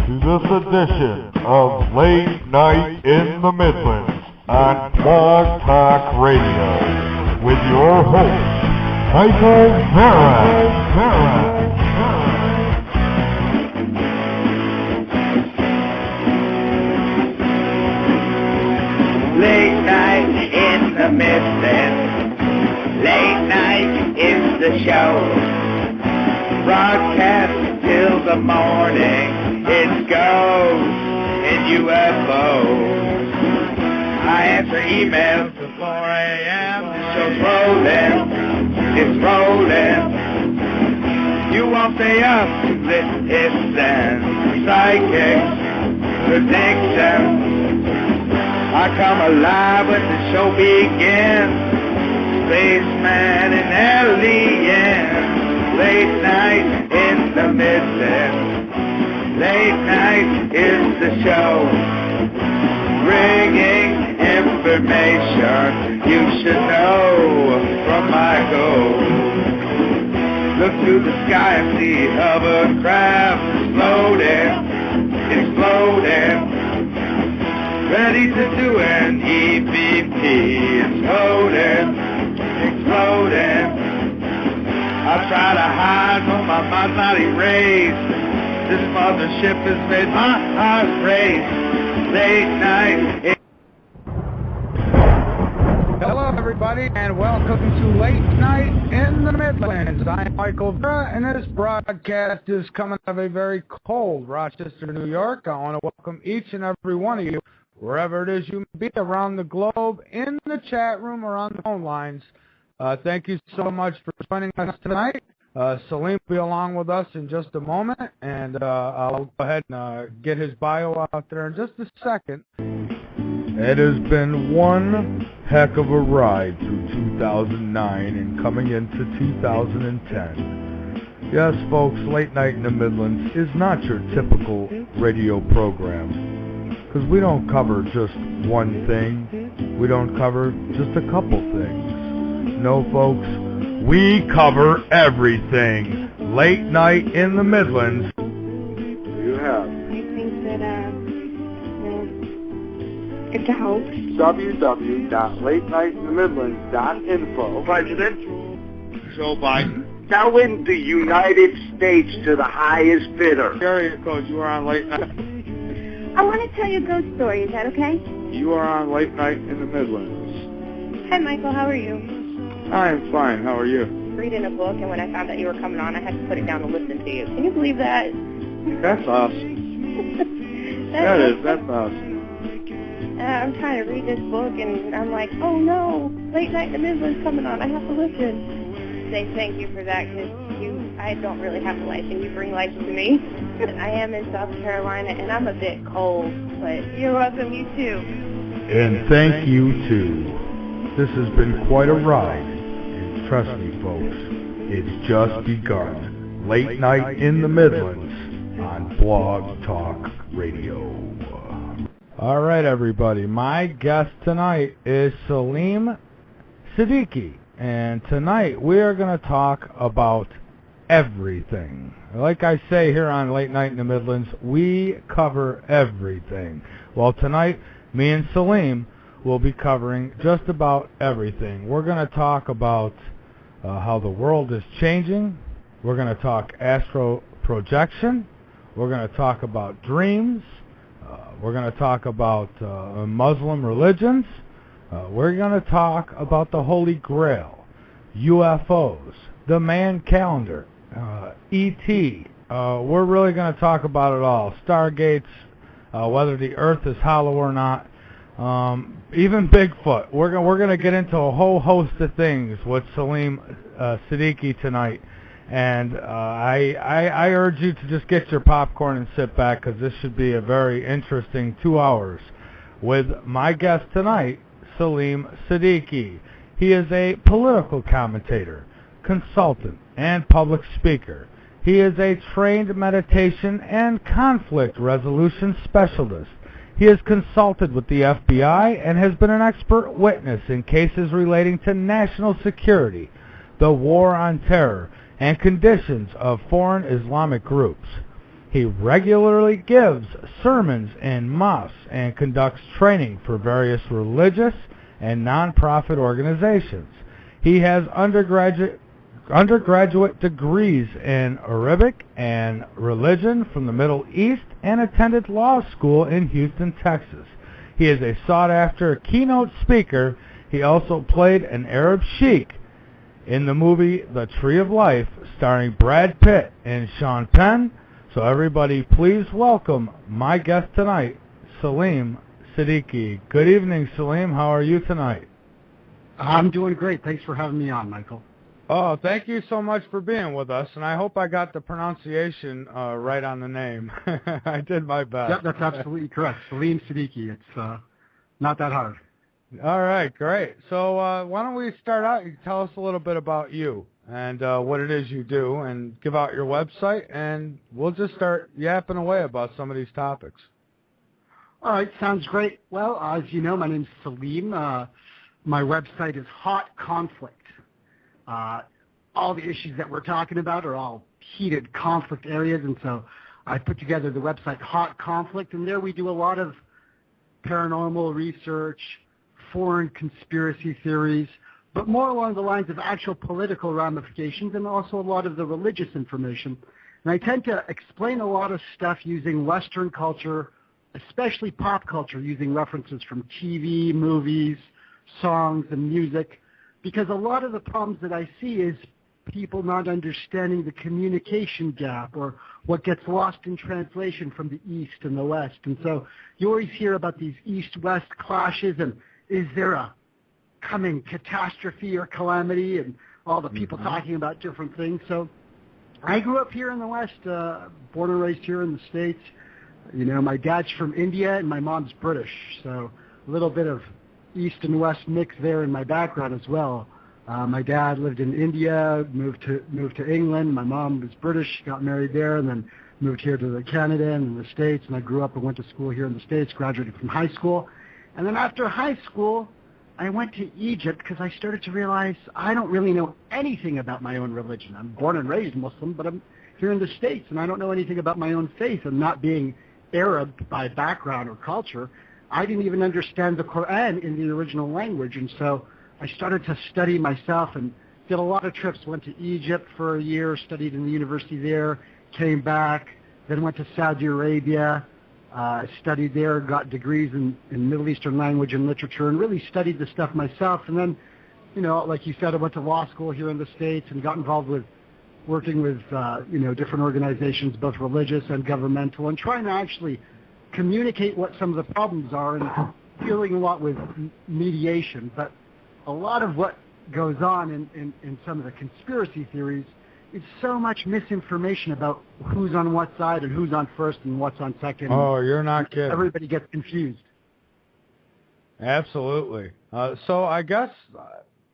to this edition of Late Night in the Midlands on Blog Talk Radio with your host, Michael Vera. Late night in the Midlands, late night is the show. Broadcast till the morning, it goes in UFOs. I answer emails till 4 a.m. The show's rolling, it's rolling. You won't stay up to listen. Psychics, predictions. I come alive when the show begins. Spaceman and alien. Late night in the Midlands. Late night is the show. Bringing information you should know from my goal. Look to the sky and see hovercraft exploding. Ready to do an EVP, exploding. I try to hide, but my mind's not erased. This mothership has made my heart race. Late night. Hello, everybody, and welcome to Late Night in the Midlands. I'm Michael Vera, and this broadcast is coming out of a very cold Rochester, New York. I want to welcome each and every one of you, wherever it is you may be around the globe, in the chat room or on the phone lines. Thank you so much for joining us tonight. Saleem will be along with us in just a moment, and I'll go ahead and get his bio out there in just a second. It has been one heck of a ride through 2009 and coming into 2010. Yes, folks, Late Night in the Midlands is not your typical radio program, because we don't cover just one thing. We don't cover just a couple things. No, folks, we cover everything. Late Night in the Midlands. You have. I think that, it's a hoax. www.latenightinthe-midlands.info. President Joe Biden. Selling the United States to the highest bidder. Area code, you are on Late Night. I want to tell you a ghost story. Is that okay? You are on Late Night in the Midlands. Hi, Michael. How are you? I'm fine, how are you? Reading a book, and when I found that you were coming on, I had to put it down to listen to you. Can you believe that? That's awesome. That's awesome. I'm trying to read this book, and I'm like, oh no, Late Night in the Midlands coming on. I have to listen. Say thank you for that, because I don't really have a life, and you bring life to me. I am in South Carolina, and I'm a bit cold, but you're welcome, you too. And thank you, too. This has been quite a ride, and trust me, folks, it's just begun. Late Night in the Midlands on Blog Talk Radio. All right, everybody. My guest tonight is Saleem Siddiqui, and tonight we are going to talk about everything. Like I say here on Late Night in the Midlands, we cover everything. Well, tonight, me and Saleem will be covering just about everything. We're going to talk about how the world is changing. We're going to talk astro projection. We're going to talk about dreams. We're going to talk about Muslim religions. We're going to talk about the Holy Grail, UFOs, the man calendar, E.T. We're really going to talk about it all. Stargates, whether the earth is hollow or not. Even Bigfoot. We're going to get into a whole host of things with Saleem Siddiqui tonight. And I urge you to just get your popcorn and sit back, because this should be a very interesting 2 hours with my guest tonight, Saleem Siddiqui. He is a political commentator, consultant, and public speaker. He is a trained meditation and conflict resolution specialist. He has consulted with the FBI and has been an expert witness in cases relating to national security, the war on terror, and conditions of foreign Islamic groups. He regularly gives sermons in mosques and conducts training for various religious and non-profit organizations. He has undergraduate degrees in Arabic and religion from the Middle East and attended law school in Houston, Texas. He is a sought-after keynote speaker. He also played an Arab sheikh in the movie The Tree of Life, starring Brad Pitt and Sean Penn. So everybody, please welcome my guest tonight, Saleem Siddiqui. Good evening, Saleem. How are you tonight? I'm doing great. Thanks for having me on, Michael. Oh, thank you so much for being with us, and I hope I got the pronunciation right on the name. I did my best. Yep, that's absolutely correct. Saleem Siddiqui. It's not that hard. All right, great. So why don't we start out? You tell us a little bit about you and what it is you do, and give out your website, and we'll just start yapping away about some of these topics. All right, sounds great. Well, as you know, my name's Saleem. My website is Hot Conflict. All the issues that we're talking about are all heated conflict areas, and so I put together the website Hot Conflict, and there we do a lot of paranormal research, foreign conspiracy theories, but more along the lines of actual political ramifications and also a lot of the religious information. And I tend to explain a lot of stuff using Western culture, especially pop culture, using references from TV, movies, songs, and music, because a lot of the problems that I see is people not understanding the communication gap or what gets lost in translation from the East and the West. And so you always hear about these East-West clashes, and is there a coming catastrophe or calamity, and all the people talking about different things. So I grew up here in the West, born and raised here in the States. You know, my dad's from India and my mom's British, so a little bit of East and West mix there in my background as well. My dad lived in India, moved to England. My mom was British, got married there, and then moved here to Canada and the States. And I grew up and went to school here in the States, graduated from high school. And then after high school, I went to Egypt because I started to realize I don't really know anything about my own religion. I'm born and raised Muslim, but I'm here in the States, and I don't know anything about my own faith. And not being Arab by background or culture, I didn't even understand the Quran in the original language. And so I started to study myself and did a lot of trips. Went to Egypt for a year, studied in the university there, came back, then went to Saudi Arabia, studied there, got degrees in Middle Eastern language and literature, and really studied the stuff myself. And then, you know, like you said, I went to law school here in the States and got involved with working with, different organizations, both religious and governmental, and trying to actually communicate what some of the problems are, and dealing a lot with mediation. But a lot of what goes on in some of the conspiracy theories is so much misinformation about who's on what side and who's on first and what's on second. Oh, you're not kidding. Everybody gets confused. Absolutely. So I guess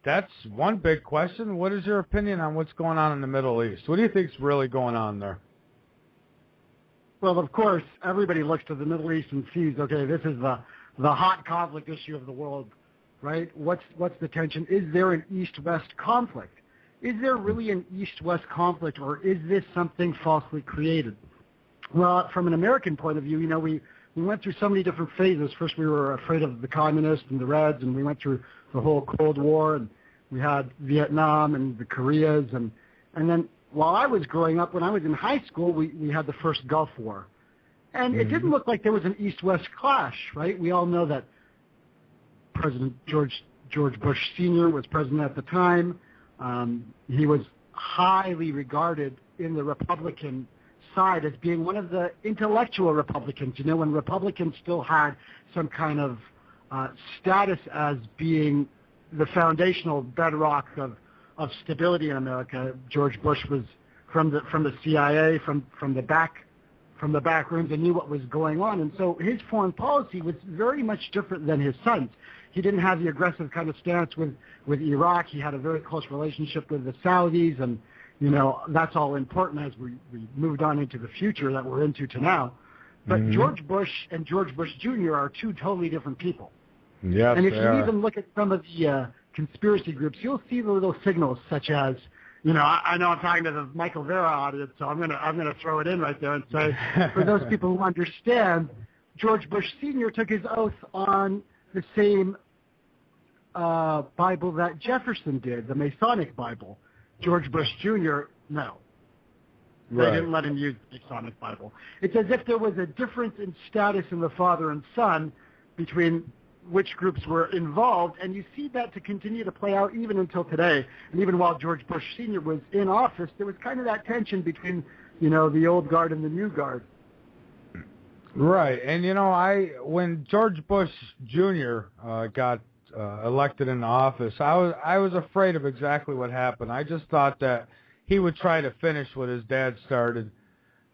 that's one big question. What is your opinion on what's going on in the Middle East? What do you think is really going on there? Well, of course, everybody looks to the Middle East and sees, okay, this is the hot conflict issue of the world, right? What's the tension? Is there an East-West conflict? Is there really an East-West conflict, or is this something falsely created? Well, from an American point of view, you know, we went through so many different phases. First, we were afraid of the communists and the Reds, and we went through the whole Cold War, and we had Vietnam and the Koreas, and then while I was growing up, when I was in high school, we had the first Gulf War. And it didn't look like there was an East-West clash, right? We all know that President George Bush Sr. was president at the time. He was highly regarded in the Republican side as being one of the intellectual Republicans. You know, when Republicans still had some kind of status as being the foundational bedrock of stability in America. George Bush was from the CIA, from the back rooms, and knew what was going on. And so his foreign policy was very much different than his son's. He didn't have the aggressive kind of stance with Iraq. He had a very close relationship with the Saudis, and, you know, that's all important as we moved on into the future that we're into to now. But George Bush and George Bush Jr. are two totally different people. Yes, and if you even look at some of the conspiracy groups, you'll see the little signals such as, I know I'm talking to the Michael Vera audience, so I'm gonna throw it in right there and say, for those people who understand, George Bush Sr. took his oath on the same Bible that Jefferson did, the Masonic Bible. George Bush Jr., no. They didn't let him use the Masonic Bible. It's as if there was a difference in status in the father and son between which groups were involved, and you see that to continue to play out even until today. And even while George Bush Sr. was in office, there was kind of that tension between, the old guard and the new guard. Right, and when George Bush Jr. Got elected into office, I was afraid of exactly what happened. I just thought that he would try to finish what his dad started,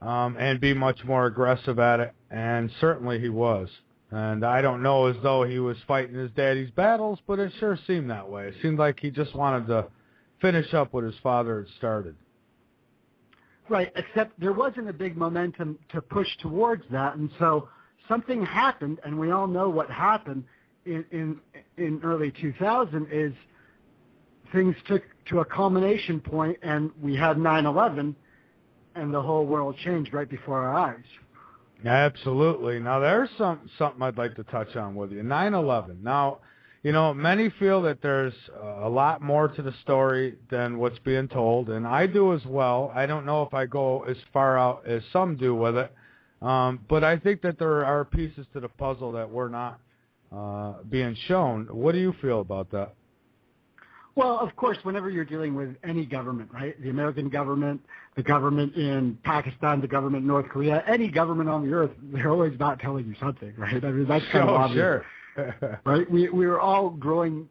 and be much more aggressive at it, and certainly he was. And I don't know as though he was fighting his daddy's battles, but it sure seemed that way. It seemed like he just wanted to finish up what his father had started. Right, except there wasn't a big momentum to push towards that, and so something happened, and we all know what happened in early 2000 is things took to a culmination point, and we had 9/11, and the whole world changed right before our eyes. Absolutely. Now, there's something I'd like to touch on with you. 9/11. Now, many feel that there's a lot more to the story than what's being told, and I do as well. I don't know if I go as far out as some do with it, but I think that there are pieces to the puzzle that were not being shown. What do you feel about that? Well, of course, whenever you're dealing with any government, right, the American government, the government in Pakistan, the government in North Korea, any government on the earth, they're always not telling you something, right? I mean, that's kind of obvious. Sure. Right? We were all growing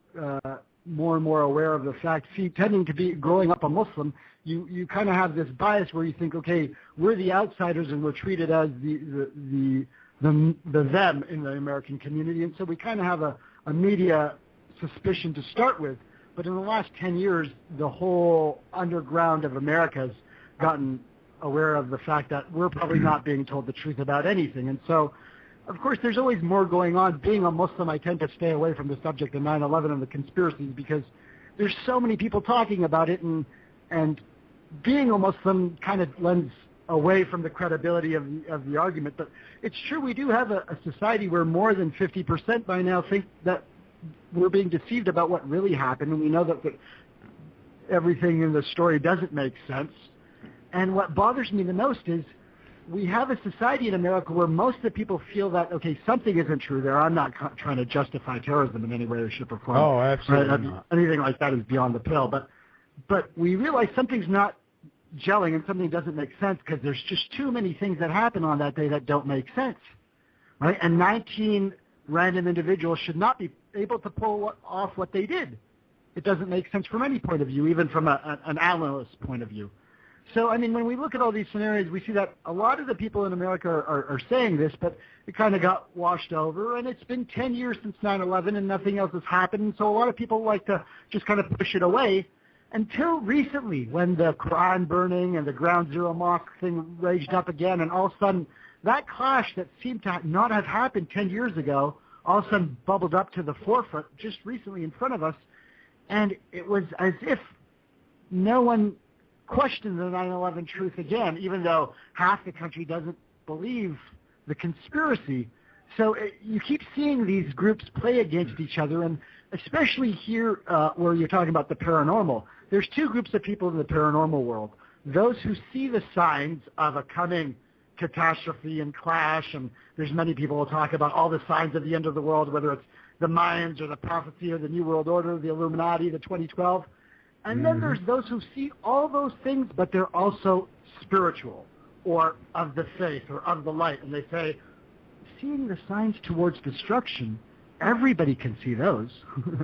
more and more aware of the fact. See, tending to be growing up a Muslim, you kind of have this bias where you think, okay, we're the outsiders and we're treated as the them in the American community, and so we kind of have a media suspicion to start with. But in the last 10 years, the whole underground of America has gotten aware of the fact that we're probably not being told the truth about anything. And so, of course, there's always more going on. Being a Muslim, I tend to stay away from the subject of 9/11 and the conspiracies because there's so many people talking about it, and being a Muslim kind of lends away from the credibility of the argument. But it's true, we do have a society where more than 50% by now think that we're being deceived about what really happened, and we know that everything in the story doesn't make sense. And what bothers me the most is we have a society in America where most of the people feel that, okay, something isn't true there. I'm not trying to justify terrorism in any way or shape or form. Oh, absolutely not. Anything like that is beyond the pale. But we realize something's not gelling and something doesn't make sense because there's just too many things that happen on that day that don't make sense, right? And 19 random individuals should not be able to pull off what they did. It doesn't make sense from any point of view, even from an analyst point of view. So, I mean, when we look at all these scenarios, we see that a lot of the people in America are saying this, but it kind of got washed over, and it's been 10 years since 9/11, and nothing else has happened, so a lot of people like to just kind of push it away until recently when the Quran burning and the Ground Zero mosque thing raged up again, and all of a sudden that clash that seemed to not have happened 10 years ago all of a sudden bubbled up to the forefront just recently in front of us, and it was as if no one questioned the 9/11 truth again, even though half the country doesn't believe the conspiracy. So you keep seeing these groups play against each other, and especially here where you're talking about the paranormal. There's two groups of people in the paranormal world. Those who see the signs of a coming catastrophe and clash, and there's many people who talk about all the signs of the end of the world, whether it's the Mayans or the prophecy or the New World Order, the Illuminati, the 2012. And then there's those who see all those things, but they're also spiritual or of the faith or of the light. And they say, seeing the signs towards destruction, everybody can see those.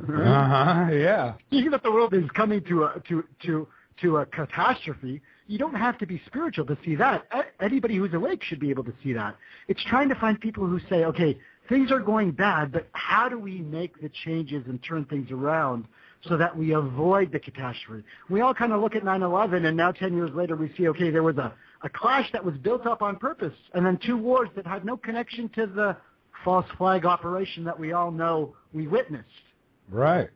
Yeah. Even if the world is coming to a catastrophe, you don't have to be spiritual to see that. Anybody who's awake should be able to see that. It's trying to find people who say, okay, things are going bad, but how do we make the changes and turn things around so that we avoid the catastrophe? We all kind of look at 9/11, and now 10 years later we see, okay, there was a clash that was built up on purpose, and then two wars that had no connection to the false flag operation that we all know we witnessed. Right.